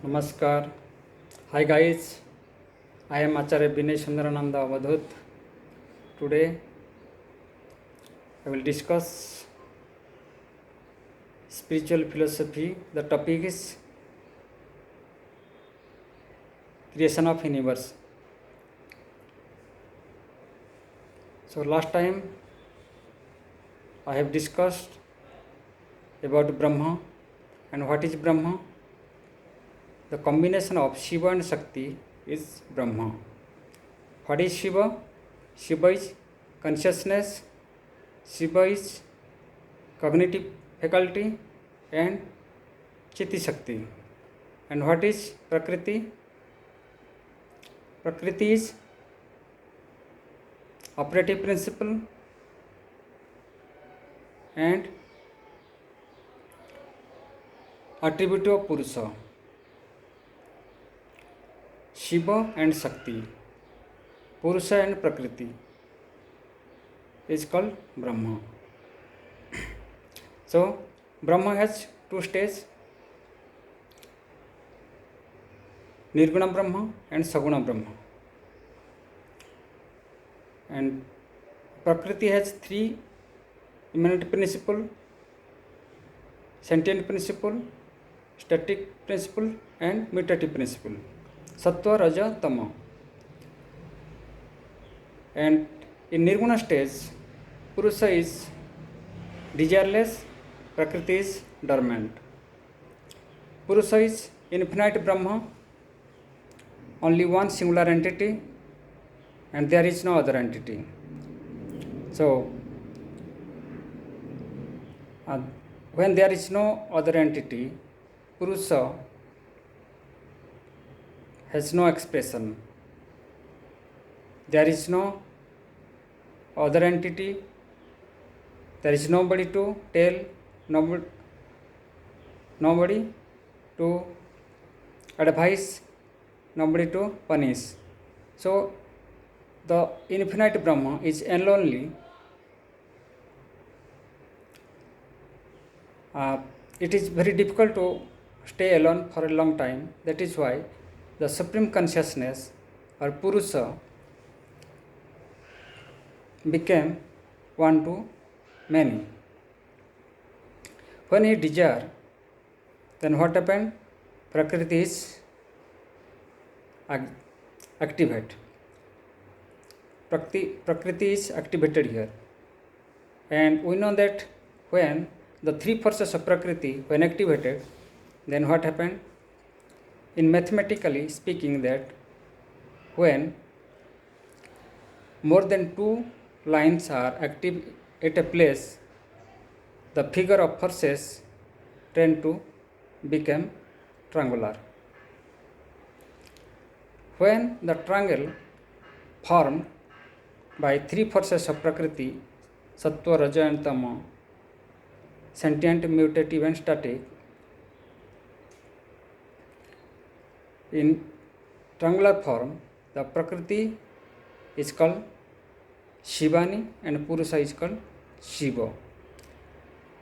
Namaskar. Hi guys, I am Acharya Binay Sundarananda Avadhut. Today I will discuss spiritual philosophy. The topic is creation of universe. So last time I have discussed about Brahma and what is Brahma. The combination of Shiva and Shakti is Brahma. What is Shiva? Shiva is consciousness, Shiva is cognitive faculty and Chitti Shakti. And what is Prakriti? Prakriti is operative principle and attribute of Purusha. Shiva and Shakti, Purusha and Prakriti is called Brahma. So, Brahma has two stages, Nirguna Brahma and Saguna Brahma. And Prakriti has three immanent principle, sentient principle, static principle and mutative principle. Sattva, Raja, Tama. And in Nirguna stage, Purusha is desireless, Prakriti is dormant. Purusha is infinite Brahma, only one singular entity, and there is no other entity. So, when there is no other entity, Purusha has no expression. There is no other entity, there is nobody to tell, nobody to advise, nobody to punish. So, the infinite Brahma is lonely. It is very difficult to stay alone for a long time. That is why the Supreme Consciousness or Purusha became one to many. When he desire, then what happened? Prakriti is activate. Prakriti is activated here. And we know that when the three forces of Prakriti when activated, then what happened? In mathematically speaking, that when more than two lines are active at a place, the figure of forces tend to become triangular. When the triangle formed by three forces of Prakriti, Sattva, Raja and Tama, sentient, mutative and static, in triangular form, the Prakriti is called Shivani and Purusha is called Shiva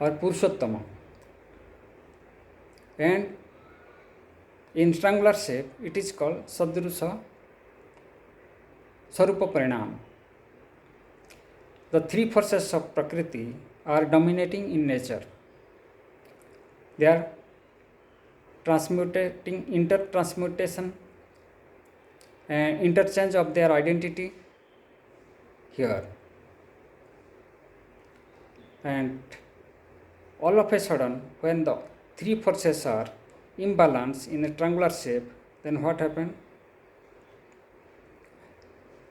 or Purushottama. And in triangular shape, it is called Sadrusa Sarupa Parinam. The three forces of Prakriti are dominating in nature. They are transmutating, intertransmutation and interchange of their identity here. And all of a sudden, when the three forces are imbalanced in a triangular shape, then what happened?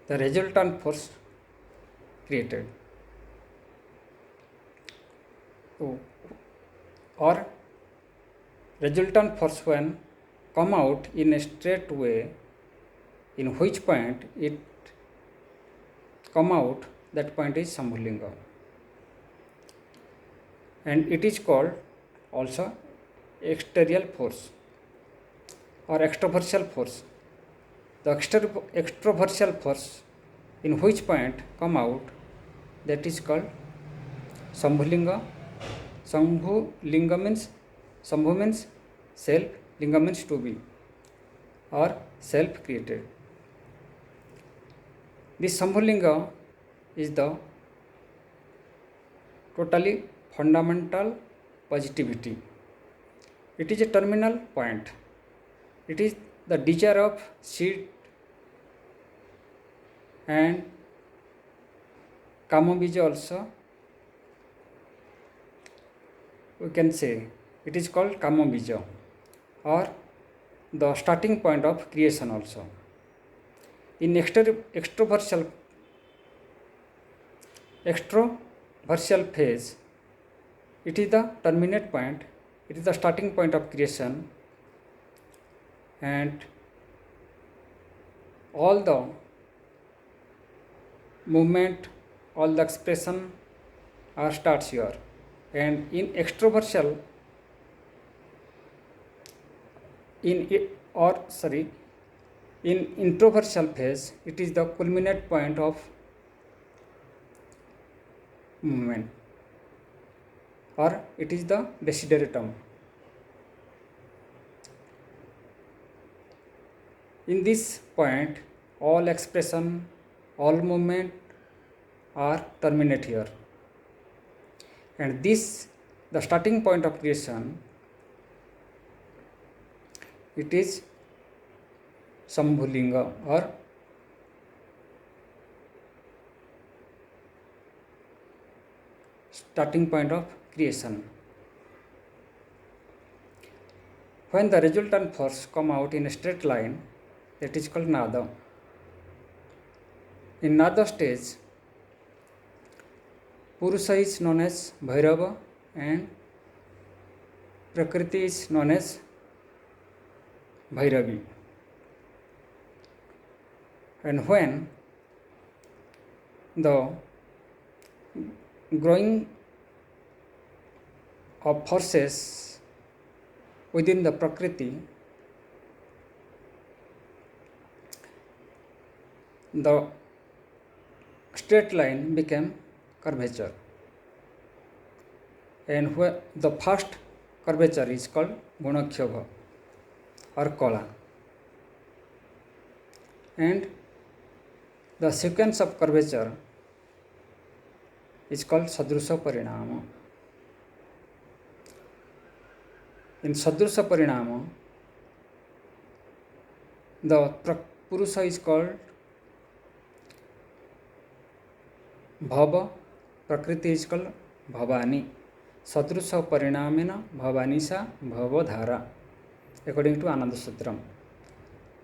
The resultant force created. Or resultant force when come out in a straight way, in which point it come out, that point is Sambhulinga. And it is called also exterior force or extroversial force. The extroversial force in which point come out, that is called Sambhulinga. Sambhu means self, Linga means to be. or self-created. This Shambhulinga is the totally fundamental positivity. It is a terminal point. It is the desire of seed and Kamabija also. We can say it is called Kamabija or the starting point of creation also. In extroversial phase, it is the terminate point, it is the starting point of creation, and all the movement, all the expression are starts here. And in introversial phase, it is the culminate point of movement, or it is the desideratum. In this point, all expression, all movement are terminate here, and this the starting point of creation. It is Shambhulinga or starting point of creation. When the resultant force come out in a straight line, that is called Nada. In Nada stage, Purusha is known as Bhairava and Prakriti is known as Bhairavi. And when the growing of forces within the Prakriti, the straight line became curvature, and where the first curvature is called Gunakshabha or Kala, and the sequence of curvature is called Sadrusha Parinama. In Sadrusha Parinama, the Purusha is called Bhava, Prakriti is called Bhavani. Sadrusha Parinamena Bhavani sa Bhavadhara, according to Ananda Sutram.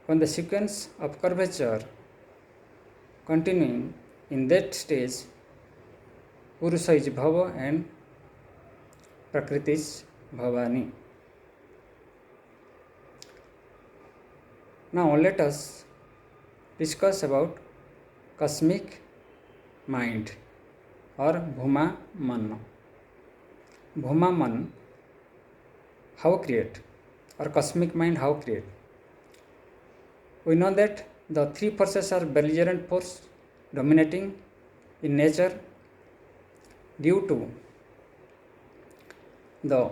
When the sequence of curvature continuing in that stage, Purusha is Bhava and Prakriti is Bhavani. Now let us discuss about cosmic mind or Bhumaman. Bhumaman, how create, or cosmic mind how create? We know that the three forces are belligerent force dominating in nature due to the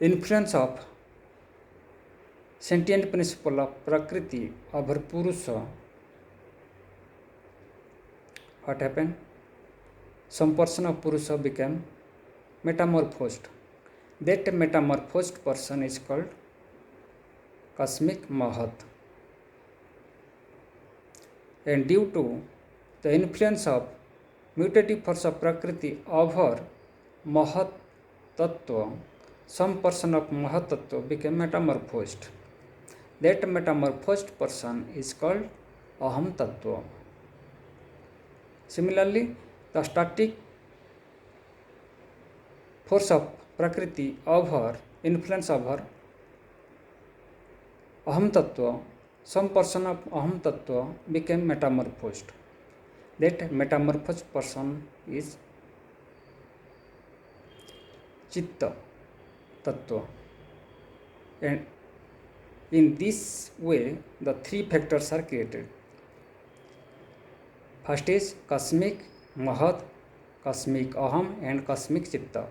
influence of sentient principle of Prakriti over Purusha. What happened? Some person of Purusha became metamorphosed. That metamorphosed person is called cosmic Mahat. And due to the influence of mutative force of Prakriti over Mahat Tattva, some person of Mahat Tattva became metamorphosed. That metamorphosed person is called Aham Tattva. Similarly, the static force of Prakriti over influence over Aham Tattva, some person of Aham Tattva became metamorphosed. That metamorphosed person is Chitta Tattva. And in this way, the three factors are created. First is cosmic Mahat, cosmic Aham and cosmic Chitta.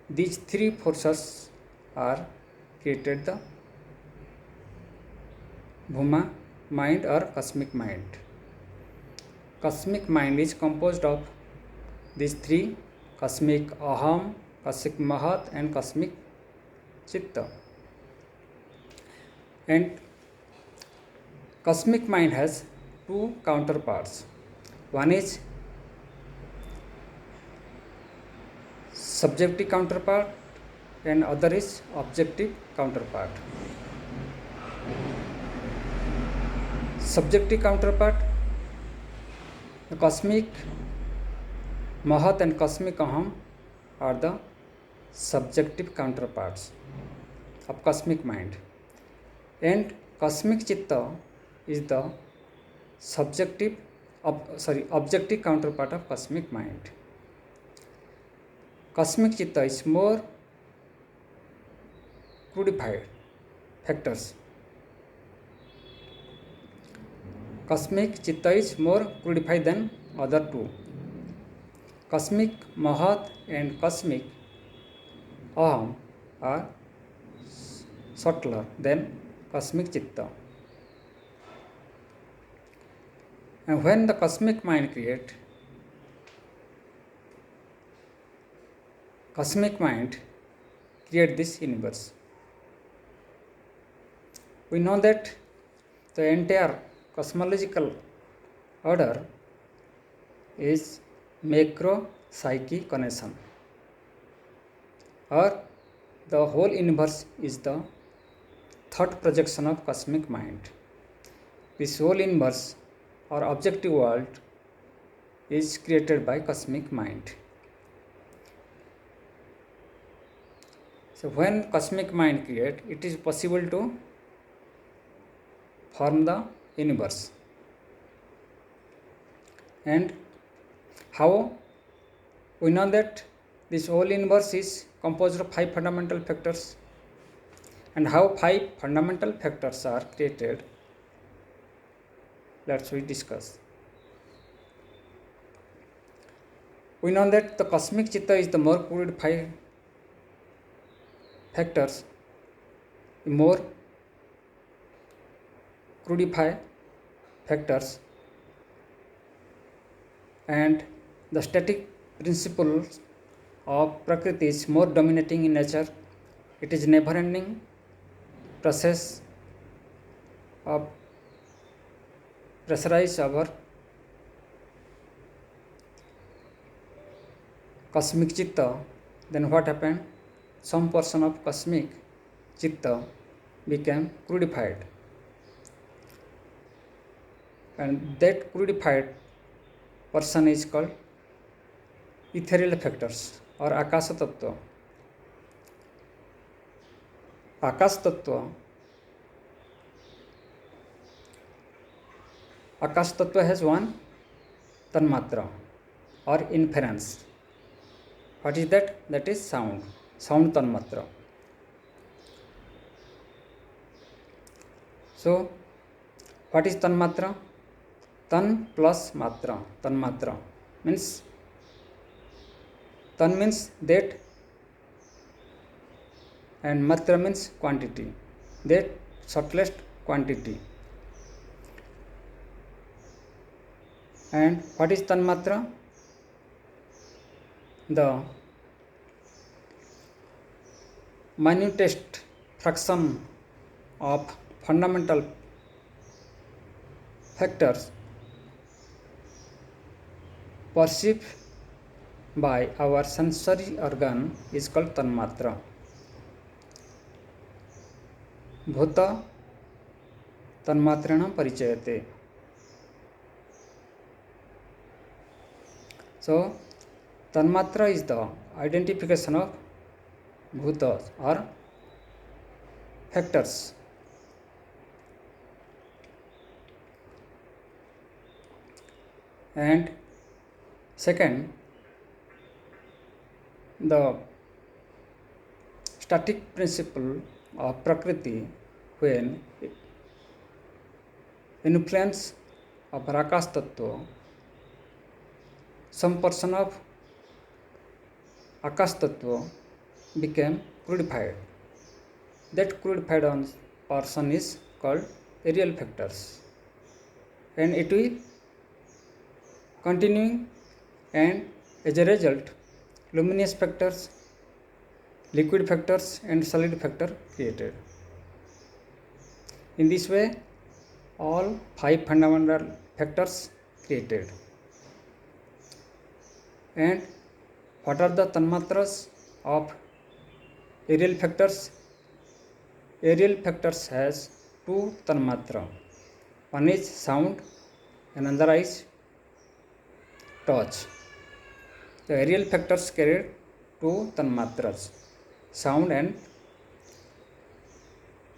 These three forces are created the Bhuma, mind or cosmic mind. Cosmic mind is composed of these three: cosmic aham, cosmic mahat, and cosmic chitta. And cosmic mind has two counterparts. One is subjective counterpart and other is objective counterpart. Subjective counterpart, the cosmic mahat and cosmic aham are the subjective counterparts of cosmic mind, and cosmic chitta is the objective counterpart of cosmic mind. Cosmic chitta is more crudified factors. Cosmic chitta is more crudified than other two. Cosmic mahat and cosmic aham are subtler than cosmic chitta. And when the cosmic mind create this universe. We know that the entire cosmological order is macro-psychic connection, or the whole universe is the thought projection of cosmic mind. This whole universe or objective world is created by cosmic mind. So when cosmic mind create, it is possible to form the universe. And how? We know that this whole universe is composed of 5 fundamental factors. And how 5 fundamental factors are created, let's we discuss. We know that the cosmic chitta is the more crudified factors, more crudify factors, and the static principles of Prakriti is more dominating in nature. It is never ending process of pressurize our cosmic chitta. Then what happened? Some portion of cosmic chitta became crudified, and that crudified portion is called ethereal factors or Akasha Tattva. Akash Tattva has one tanmatra or inference. What is that? That is sound tanmatra. So, what is tanmatra? Tan plus matra, tanmatra means, tan means that, and matra means quantity, that subtlest quantity. And what is tanmatra? The minutest fraction of fundamental factors perceived by our sensory organ is called tanmatra. Bhuta tanmatrena parichayate. So, tanmatra is the identification of bhutas or factors. And second, the static principle of Prakriti, when influence of Akash Tattva, some portion of Akash Tattva became crudified. That crudified portion is called aerial factors, and it will continuing, and as a result luminous factors, liquid factors and solid factor created. In this way all 5 fundamental factors created. And what are the tanmatras of aerial factors? Aerial factors has 2 tanmatra. One is sound, another is touch. The aerial factors carry 2 tanmatras, sound and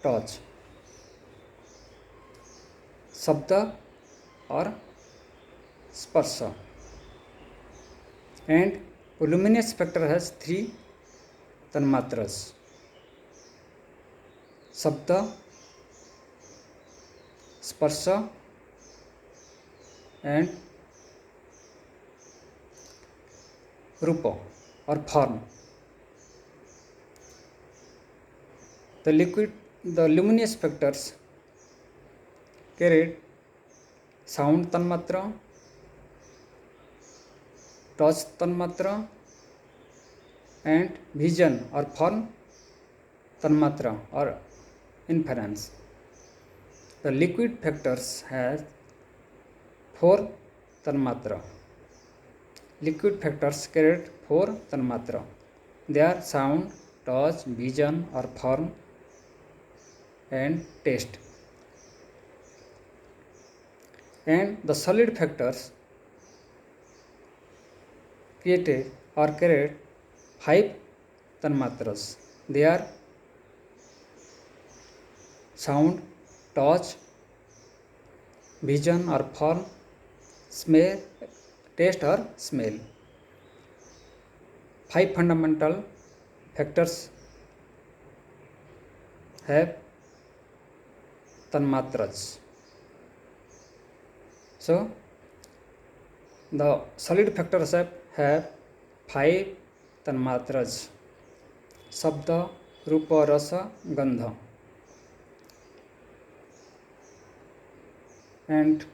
touch. Shabda or sparsha. And luminous factor has 3 tanmatras: shabda, sparsha and rupa or form. The luminous factors carried sound tanmatra, touch tanmatra and vision or form tanmatra or inference. The liquid factors has 4 tanmatra. Liquid factors carried 4 tanmatra. They are sound, touch, vision or form and taste. And the solid factors created or carried 5 tanmatras. They are sound, touch, vision or form, smell, taste or smell. 5 fundamental factors have tanmatras. So the solid factors have 5 tanmatras: shabda, rupa, rasa, gandha. And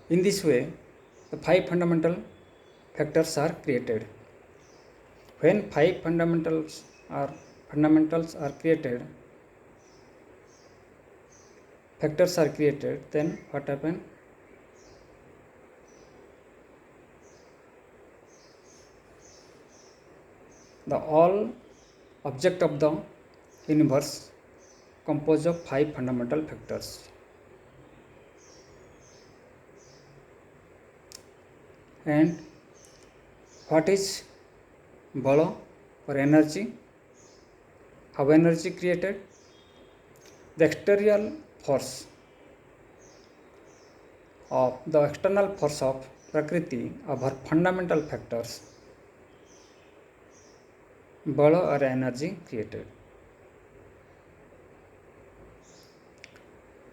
in this way the 5 fundamental factors are created. When 5 fundamentals are created, factors are created, then what happens? The all object of the universe composed of 5 fundamental factors. And what is bala or energy? How energy created? The external force of the external force of Prakriti of her fundamental factors, bala or energy created.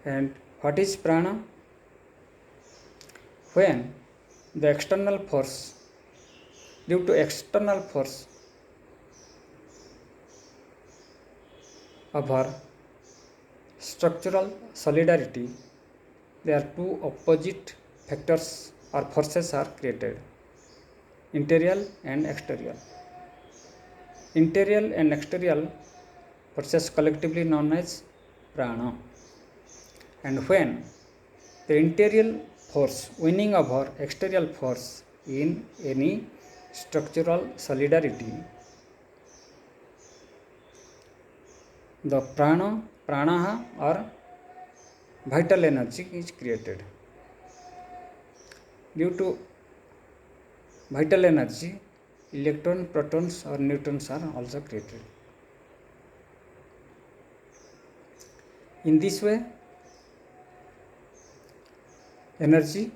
And what is prana? When the external force, due to external force of her structural solidarity, there are 2 opposite factors or forces are created: interior and exterior. Interior and exterior forces collectively known as prana. And when the interior force winning over exterior force in any structural solidarity, the prana or vital energy is created. Due to vital energy, electron, protons or neutrons are also created. In this way, energy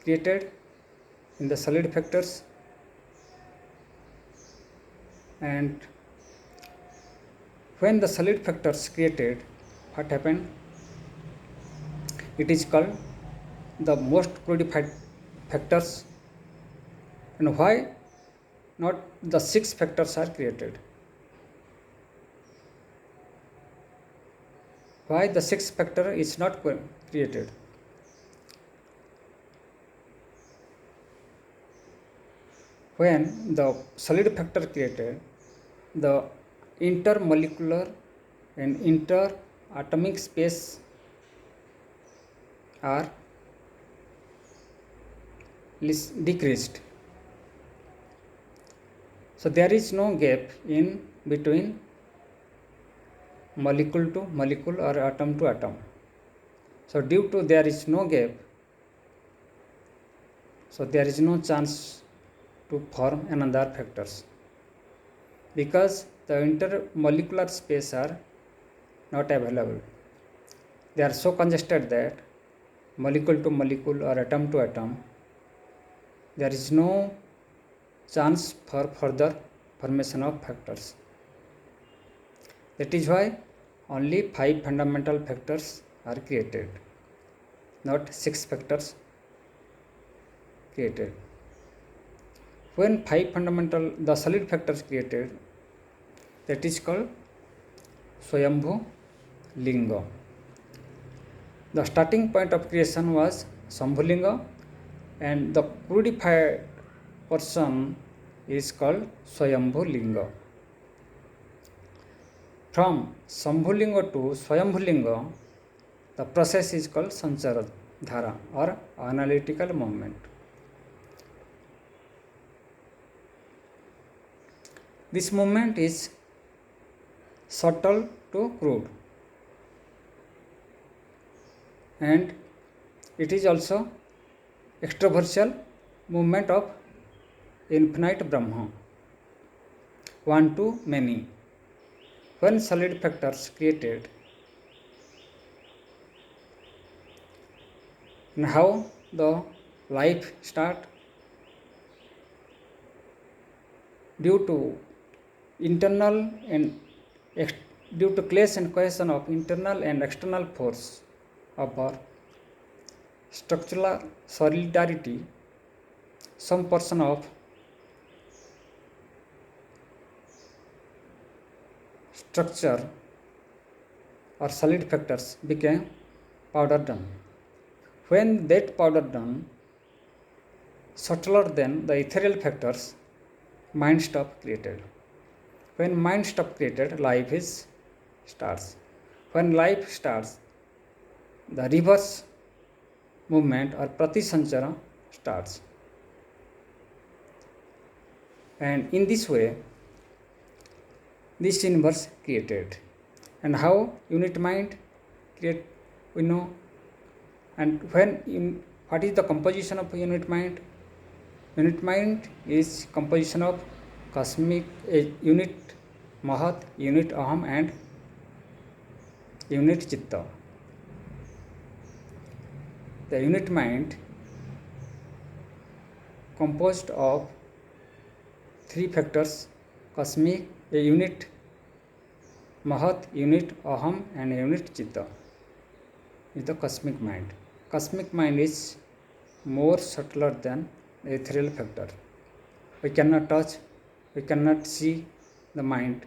created in the solid factors, and when the solid factors created, what happened? It is called the most codified factors. And why not the 6 factors are created? Why the sixth factor is not created? When the solid factor created, the intermolecular and interatomic space are decreased. So there is no gap in between molecule to molecule or atom to atom. So due to there is no gap, so there is no chance to form another factors, because the intermolecular space are not available. They are so congested that molecule to molecule or atom to atom, there is no chance for further formation of factors. That is why only 5 fundamental factors are created, not 6 factors created. When 5 fundamental, the solid factors created, that is called Swayambhu Linga. The starting point of creation was Shambhulinga, and the crudified portion is called Swayambhu Linga. From Shambhulinga to Swayambhulinga, the process is called Sanchara Dhara or analytical movement. This movement is subtle to crude, and it is also extraversal movement of infinite Brahma, one to many. When solid factors created, and how the life start? Due to internal and due to clash and cohesion of internal and external force of our structural solidarity, some portion of structure or solid factors became powder done. When that powder done subtler than the ethereal factors, mind stop created. When mind stop created, life is starts. When life starts, the reverse movement or Pratisanchara starts. And in this way, this universe created. And how unit mind create, we know. And what is the composition of unit mind? Unit mind is composition of cosmic unit Mahat, unit Aham, and unit Chitta. The unit mind composed of 3 factors: cosmic, a unit Mahat, unit Aham, and unit Chitta is the cosmic mind. Cosmic mind is more subtler than the ethereal factor. We cannot touch, we cannot see the mind.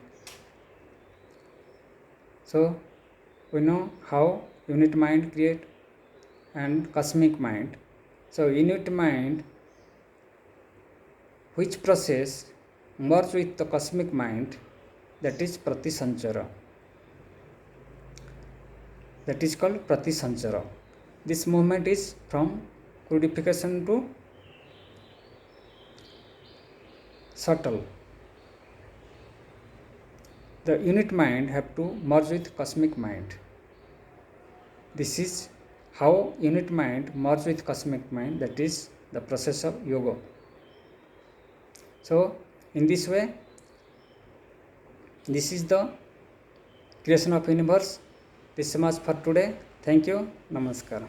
So we know how unit mind create and cosmic mind. So unit mind, which process merge with the cosmic mind, that is Pratisanchara. That is called Pratisanchara. This movement is from crudification to subtle. The unit mind have to merge with cosmic mind. This is how unit mind merge with cosmic mind, that is the process of yoga. So in this way, this is the creation of universe. This is much for today. Thank you. Namaskar.